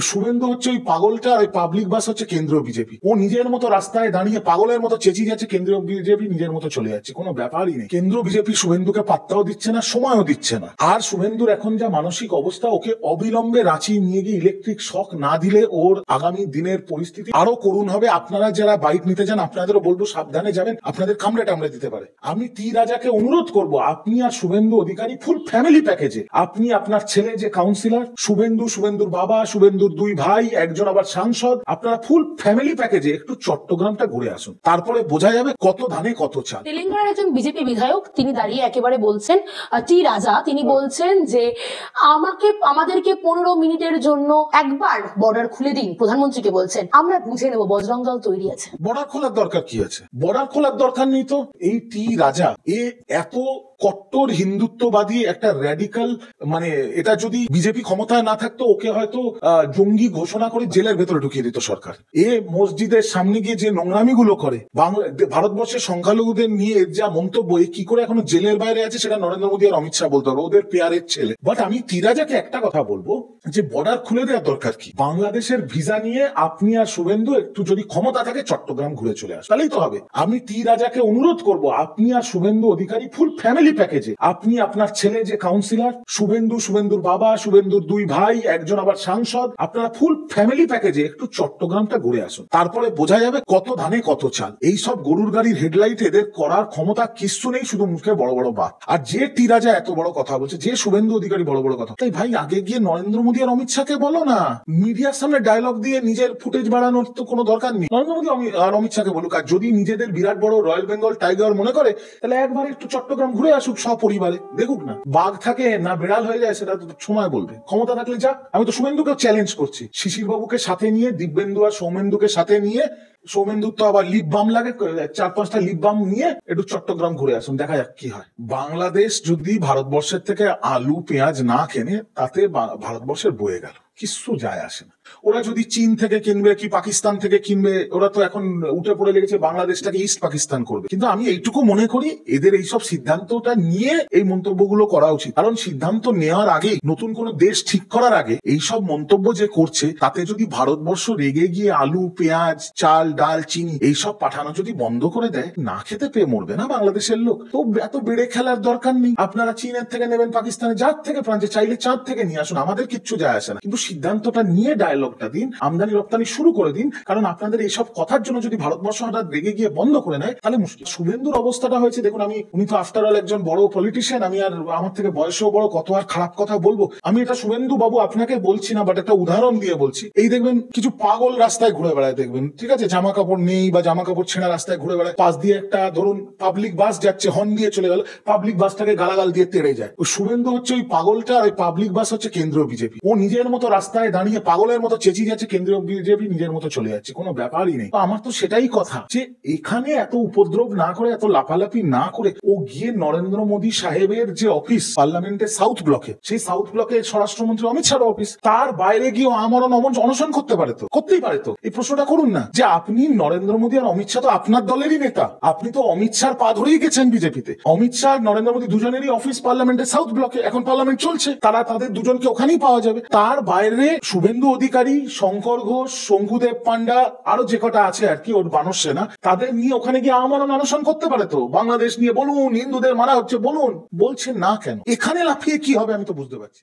শুভেন্দু হচ্ছে ওই পাগলটা, আর ওই পাবলিক বাস হচ্ছে কেন্দ্রীয় বিজেপি। ও নিজের মতো রাস্তায় দাঁড়িয়ে পাগলের মতো চেঁচিয়ে যাচ্ছে, কেন্দ্রীয় বিজেপি নিজের মতো চলে যাচ্ছে, কোনো ব্যাপারই নেই। কেন্দ্রীয় বিজেপি শুভেন্দুকে পাত্তাও দিচ্ছে না, সময়ও দিচ্ছে না। আর শুভেন্দুর এখন যা মানসিক অবস্থা, ওকে অবিলম্বে রাঁচি নিয়ে গিয়ে ইলেকট্রিক শক না দিলে ওর আগামী দিনের পরিস্থিতি আরো করুণ হবে। আপনারা যারা বাইক নিতে যান, আপনাদেরও বলবো সাবধানে যাবেন, আপনাদের কামড়ে টামড়ে দিতে পারে। আমি টি রাজাকে অনুরোধ করব, আপনি আর শুভেন্দু অধিকারী ফুল ফ্যামিলি প্যাকেজে, আপনি আপনার ছেলে যে কাউন্সিলর শুভেন্দু, শুভেন্দুর বাবা, শুভেন্দুর দুই ভাই, একজন আবার সাংসদ, আপনারা ফুল ফ্যামিলি প্যাকেজে একটু চট্টগ্রামটা ঘুরে আসুন, তারপরে বোঝা যাবে কত ধানে কত চাল। তেলেঙ্গানার একজন বিজেপি বিধায়ক তিনি দাঁড়িয়ে একেবারে বলছেন, টি রাজা তিনি বলছেন যে আমাদেরকে 15 মিনিটের জন্য একবার বর্ডার খুলে দিন। প্রধানমন্ত্রীকে বলছেন আমরা বুঝে নেব, বজরং দল তৈরি আছে। বর্ডার খোলার দরকার কি আছে? বর্ডার খোলার দরকার নেই তো। এই টি রাজা এত কট্টর হিন্দুত্ববাদী একটা র্যাডিক্যাল, মানে এটা যদি বিজেপি ক্ষমতায় না থাকতো ওকে হয়তো জঙ্গি ঘোষণা করে জেলের ভেতরে ঢুকিয়ে দিত সরকার। মসজিদের সামনে গিয়ে যে নোংরামি গুলো করে, ভারতবর্ষের সংখ্যালঘুদের নিয়ে যা মন্তব্য, কি করে এখনো জেলের বাইরে আছে সেটা নরেন্দ্র মোদী আর অমিত শাহ বলতে পারবে, ওদের পেয়ারের ছেলে। বাট আমি টি রাজাকে একটা কথা বলবো, যে বর্ডার খুলে দেওয়ার দরকার কি? বাংলাদেশের ভিসা নিয়ে আপনি আর শুভেন্দু একটু যদি ক্ষমতা থাকে চট্টগ্রাম ঘুরে চলে আসে, তাহলেই তো হবে। আমি টি রাজাকে অনুরোধ করব, আপনি আর শুভেন্দু অধিকারী ফুল ফ্যামিলি প্যাকেজে, আপনি আপনার ছেলে যে কাউন্সিলর শুভেন্দু, শুভেন্দুর বাবা, শুভেন্দুর দুই ভাই, একজন আবার সাংসদ, আপনারা ফুল ফ্যামিলি প্যাকেজে একটু চট্টগ্রামটা ঘুরে আসুন, তারপরে বোঝা যাবে কত ধানে কত চাল। এই সব গরুর গাড়ির হেডলাইট এদের করার ক্ষমতা কিচ্ছু নেই, শুধু মুখে বড় বড় বাত। আর যে টি রাজা এত বড় কথা বলছে, যে শুভেন্দু অধিকারী বড় বড় কথা, তাই ভাই আগে গিয়ে নরেন্দ্র মোদী আর অমিত শাহকে বলো না, মিডিয়ার সামনে ডায়লগ দিয়ে নিজের ফুটেজ বাড়ানোর তো কোনো দরকার নেই। নরেন্দ্র মোদী আর অমিত শাহকে বলুক, আর যদি নিজেদের বিরাট বড় রয়্যাল বেঙ্গল টাইগার মনে করে, তাহলে একবার একটু চট্টগ্রাম ঘুরে আসুক সপরিবারে, দেখুক না বাঘ থাকে না বেড়াল হয়ে যায়, সেটা তো সময় বলবে। ক্ষমতা থাকলে যাক। আমি তো শুভেন্দুকে চ্যালেঞ্জ করছি, শিশির বাবুকে সাথে নিয়ে, দিব্যেন্দু আর সৌমেন্দুকে সাথে নিয়ে, সৌমেন্দুর তো আবার লিপ বাম লাগে, 4-5টা লিপ বাম নিয়ে একটু চট্টগ্রাম ঘুরে আসুন, দেখা যাক কি হয়। বাংলাদেশ যদি ভারতবর্ষের থেকে আলু পেঁয়াজ না কেনে, তাতে ভারতবর্ষের বয়ে গেল, কিছু যায় আসে না। ওরা যদি চীন থেকে কিনবে কি পাকিস্তান থেকে কিনবে, ওরা তো এখন উঠে পড়ে লেগেছে বাংলাদেশটাকে ইস্ট পাকিস্তান করবে। কিন্তু আমি এইটুকু মনে করি, এদের এইসব সিদ্ধান্তটা নিয়ে এই মন্তব্যগুলো করা উচিত। কারণ সিদ্ধান্ত নেওয়ার আগে, নতুন কোন দেশ ঠিক করার আগে এইসব মন্তব্য যে করছে, তাতে যদি ভারতবর্ষ রেগে গিয়ে আলু পেঁয়াজ চাল ডাল চিনি এইসব পাঠানো যদি বন্ধ করে দেয়, না খেতে পেয়ে মরবে না বাংলাদেশের লোক? তো এত বেড়ে খেলার দরকার নেই। আপনারা চীনের থেকে নেবেন, পাকিস্তানে, যার থেকে ফ্রান্সে, চাইলে চাঁদ থেকে নিয়ে আসুন, আমাদের কিচ্ছু যায় আসে না। কিন্তু সিদ্ধান্তটা নিয়ে ডায়লগটা দিন, আমদানি রপ্তানি শুরু করে দিন। কারণ আপনাদের এইসব কথার জন্য যদি ভারতবর্ষ হঠাৎ রেগে গিয়ে বন্ধ করে নেয়, তাহলে মুশকিল। শুভেন্দুর অবস্থাটা হয়েছে দেখুন, উনি তো আফটার অল একজন বড় পলিটিশিয়ান, আমি আর আমার থেকে বয়সেও বড়, কত আর খারাপ কথা বলবো। আমি এটা শুভেন্দু বাবু আপনাকে বলছি না, বাট একটা উদাহরণ দিয়ে বলছি। এই দেখবেন কিছু পাগল রাস্তায় ঘুরে বেড়ায়, দেখবেন ঠিক আছে, জামা কাপড় নেই বা জামা কাপড় ছেঁড়া রাস্তায় ঘুরে বেড়ায়, পাশ দিয়ে একটা ধরুন পাবলিক বাস যাচ্ছে, হর্ন দিয়ে চলে গেল, পাবলিক বাসটাকে গালাগাল দিয়ে তেড়ে যায়। ওই শুভেন্দু হচ্ছে ওই পাগলটা, আর ওই পাবলিক বাস হচ্ছে কেন্দ্রীয় বিজেপি। ও নিজের মতো রাস্তায় দাঁড়িয়ে পাগলের মতো চেঁচিয়ে যাচ্ছে, কেন্দ্রীয় বিজেপি নিজের মতো চলে যাচ্ছে, কোনো ব্যাপারই নেই। আমার তো সেটাই কথা, যে এখানে এত উপদ্রব না করে, এত লাফালাফি না করে, ও গিয়ে নরেন্দ্র মোদী সাহেবের যে অফিস পার্লামেন্টের সাউথ ব্লকে, সেই সাউথ ব্লকে স্বরাষ্ট্রমন্ত্রী অমিত শাহ অফিস, তার বাইরে গিয়ে আমরণ অনশন করতে পারে তো, করতেই পারে তো। এই প্রশ্নটা করুন না, যে আপনি নরেন্দ্র মোদী আর অমিত শাহ তো আপনার দলেরই নেতা, আপনি তো অমিত শাহর পা ধরেই গেছেন বিজেপিতে। অমিত শাহ নরেন্দ্র মোদী দুজনেরই অফিস পার্লামেন্টের সাউথ ব্লকে, এখন পার্লামেন্ট চলছে, তাদের দুজনকে ওখানেই পাওয়া যাবে। তার বাইরে শুভেন্দু অধিকারী, শঙ্কর ঘোষ, শঙ্কুদেব পান্ডা, আরো যে কটা আছে আর কি ওর বানর সেনা, তাদের নিয়ে ওখানে গিয়ে আমরণ অনশন করতে পারে তো। বাংলাদেশ নিয়ে বলুন, হিন্দুদের মারা হচ্ছে বলুন, বলছেন না কেন? এখানে লাফিয়ে কি হবে আমি তো বুঝতে পারছি।